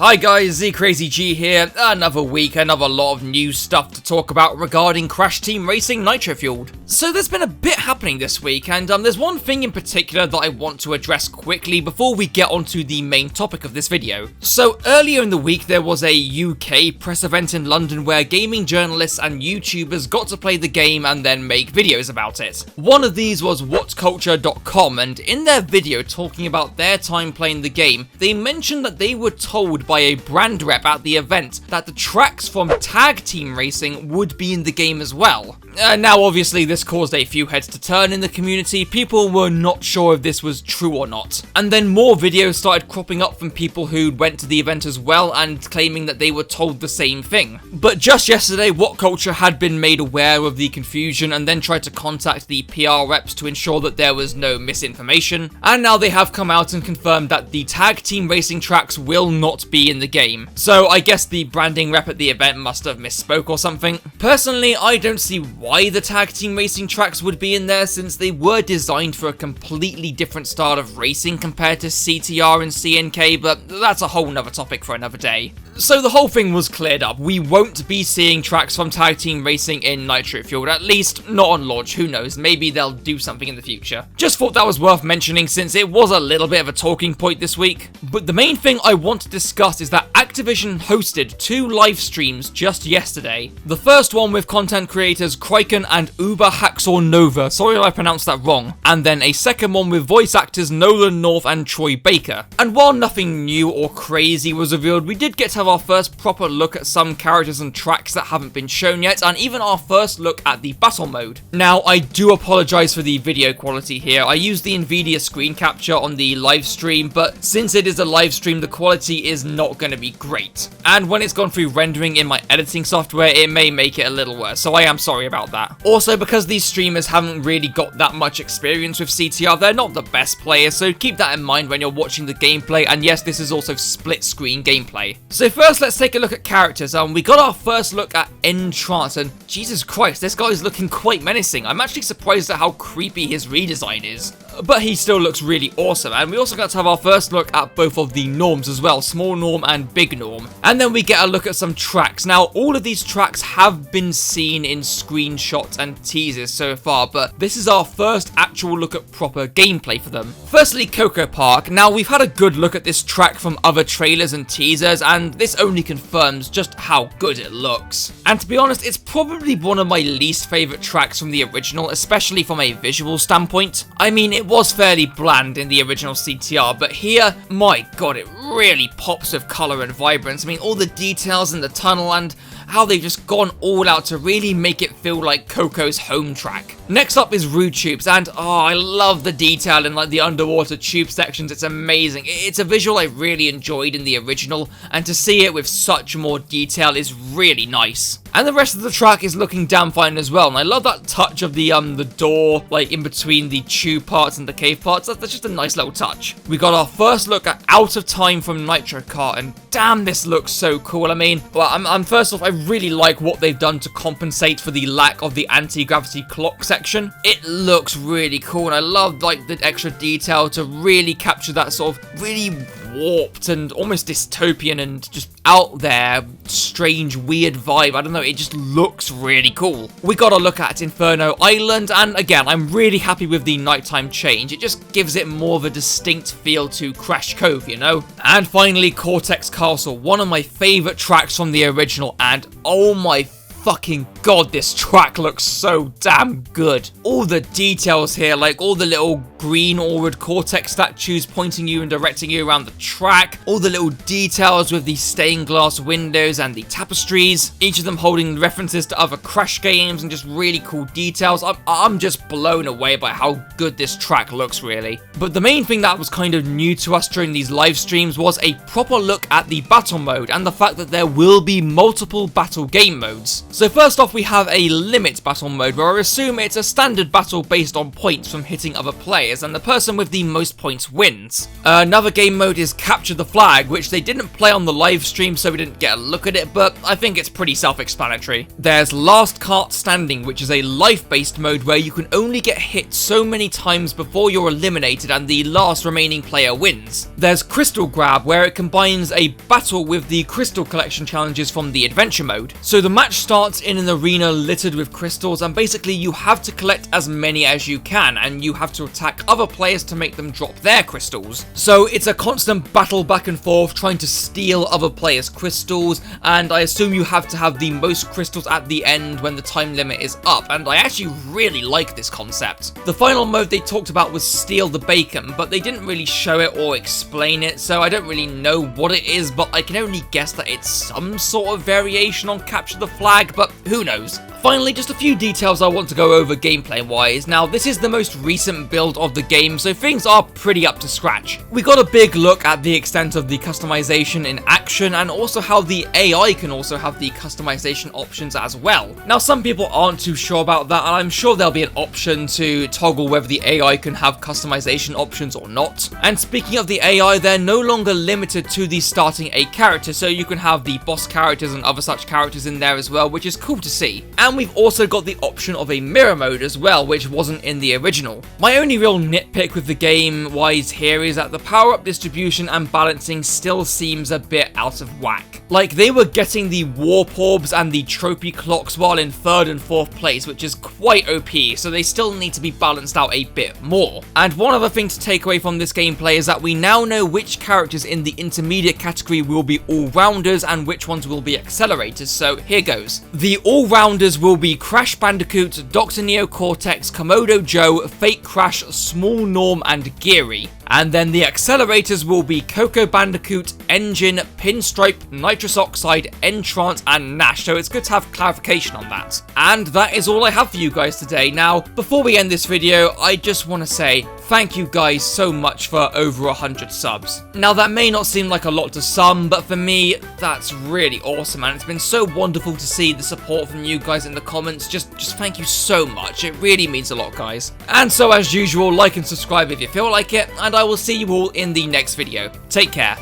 Hi guys, ZCrazyG here. Another week, another lot of new stuff to talk about regarding Crash Team Racing Nitro Fueled. So there's been a bit happening this week, and there's one thing in particular that I want to address quickly before we get onto the main topic of this video. So earlier in the week there was a UK press event in London where gaming journalists and YouTubers got to play the game and then make videos about it. One of these was whatculture.com, and in their video talking about their time playing the game, they mentioned that they were told by a brand rep at the event that the tracks from Tag Team Racing would be in the game as well. Now obviously this caused a few heads to turn in the community. People were not sure if this was true or not. And then more videos started cropping up from people who went to the event as well and claiming that they were told the same thing. But just yesterday, What Culture had been made aware of the confusion and then tried to contact the PR reps to ensure that there was no misinformation. And now they have come out and confirmed that the Tag Team Racing tracks will not be in the game. So I guess the branding rep at the event must have misspoke or something. Personally, I don't see why the Tag Team Racing tracks would be in there, since they were designed for a completely different style of racing compared to CTR and CNK, but that's a whole nother topic for another day. So the whole thing was cleared up. We won't be seeing tracks from Tag Team Racing in Nitro Fueled, at least not on launch. Who knows, maybe they'll do something in the future. Just thought that was worth mentioning since it was a little bit of a talking point this week. But the main thing I want to discuss is that Activision hosted 2 live streams just yesterday. The first one with content creators Kryken and Uber Hacksaw Nova, sorry if I pronounced that wrong, and then a second one with voice actors Nolan North and Troy Baker. And while nothing new or crazy was revealed, we did get to have our first proper look at some characters and tracks that haven't been shown yet, and even our first look at the battle mode. Now, I do apologise for the video quality here. I used the Nvidia screen capture on the live stream, but since it is a live stream, the quality is not going to be great. And when it's gone through rendering in my editing software, it may make it a little worse, so I am sorry about that. Also, because these streamers haven't really got that much experience with CTR, they're not the best players, so keep that in mind when you're watching the gameplay, and yes, this is also split screen gameplay. So first, let's take a look at characters. We got our first look at Entrance, and Jesus Christ, this guy is looking quite menacing. I'm actually surprised at how creepy his redesign is. But he still looks really awesome, and we also got to have our first look at both of the norms as well, Small Norm and Big Norm. And then we get a look at some tracks. Now, all of these tracks have been seen in screenshots and teasers so far, but this is our first actual look at proper gameplay for them. Firstly, Coco Park. Now, we've had a good look at this track from other trailers and teasers, and this only confirms just how good it looks. And to be honest, it's probably one of my least favourite tracks from the original, especially from a visual standpoint. I mean, it was fairly bland in the original CTR, but here, my god, it really pops with colour and vibrance. I mean, all the details in the tunnel and how they've just gone all out to really make it feel like Coco's home track. Next up is Rude Tubes, and I love the detail in like the underwater tube sections. It's amazing. It's a visual I really enjoyed in the original, and to see it with such more detail is really nice. And the rest of the track is looking damn fine as well, and I love that touch of the door, like in between the tube parts and the cave parts. That's just a nice little touch. We got our first look at Out of Time from Nitro Kart, and damn, this looks so cool. I mean, well, I'm first off, I really like what they've done to compensate for the lack of the anti-gravity clock section. It looks really cool, and I love like the extra detail to really capture that sort of really warped and almost dystopian and just out there, strange, weird vibe. I don't know, it just looks really cool. We got a look at Inferno Island, and again, I'm really happy with the nighttime change. It just gives it more of a distinct feel to Crash Cove, you know? And finally, Cortex Castle, one of my favourite tracks from the original, and oh my fucking god, this track looks so damn good. All the details here, like all the little green Aurid Cortex statues pointing you and directing you around the track, all the little details with the stained glass windows and the tapestries, each of them holding references to other Crash games and just really cool details. I'm just blown away by how good this track looks, really. But the main thing that was kind of new to us during these live streams was a proper look at the battle mode and the fact that there will be multiple battle game modes. So first off, we have a limit battle mode, where I assume it's a standard battle based on points from hitting other players. players, and the person with the most points wins. Another game mode is Capture the Flag, which they didn't play on the live stream, so we didn't get a look at it, but I think it's pretty self-explanatory. There's Last Cart Standing, which is a life-based mode where you can only get hit so many times before you're eliminated and the last remaining player wins. There's Crystal Grab, where it combines a battle with the crystal collection challenges from the adventure mode. So the match starts in an arena littered with crystals, and basically you have to collect as many as you can, and you have to attack other players to make them drop their crystals. So it's a constant battle back and forth trying to steal other players' crystals, and I assume you have to have the most crystals at the end when the time limit is up, and I actually really like this concept. The final mode they talked about was Steal the Bacon, but they didn't really show it or explain it, so I don't really know what it is, but I can only guess that it's some sort of variation on Capture the Flag, but who knows. Finally, just a few details I want to go over gameplay wise. Now, this is the most recent build of the game, so things are pretty up to scratch. We got a big look at the extent of the customization in action, and also how the AI can also have the customization options as well. Now, some people aren't too sure about that, and I'm sure there'll be an option to toggle whether the AI can have customization options or not. And speaking of the AI, they're no longer limited to the starting a character, so you can have the boss characters and other such characters in there as well, which is cool to see. And we've also got the option of a mirror mode as well, which wasn't in the original. My only real nitpick with the game wise here is that the power-up distribution and balancing still seems a bit out of whack. Like, they were getting the warp orbs and the trophy clocks while in 3rd and 4th place, which is quite OP, so they still need to be balanced out a bit more. And one other thing to take away from this gameplay is that we now know which characters in the intermediate category will be all-rounders and which ones will be accelerators, so here goes. The all-rounders will be Crash Bandicoot, Dr. Neo Cortex, Komodo Joe, Fake Crash, Small Norm, and Geary. And then the accelerators will be Coco Bandicoot, Engine, Pinstripe, Nitrous Oxide, Entrance, and Nash, so it's good to have clarification on that. And that is all I have for you guys today. Now, before we end this video, I just want to say thank you guys so much for over 100 subs. Now, that may not seem like a lot to some, but for me, that's really awesome, and it's been so wonderful to see the support from you guys in the comments. Just thank you so much. It really means a lot, guys. And so, as usual, like and subscribe if you feel like it, and I will see you all in the next video. Take care.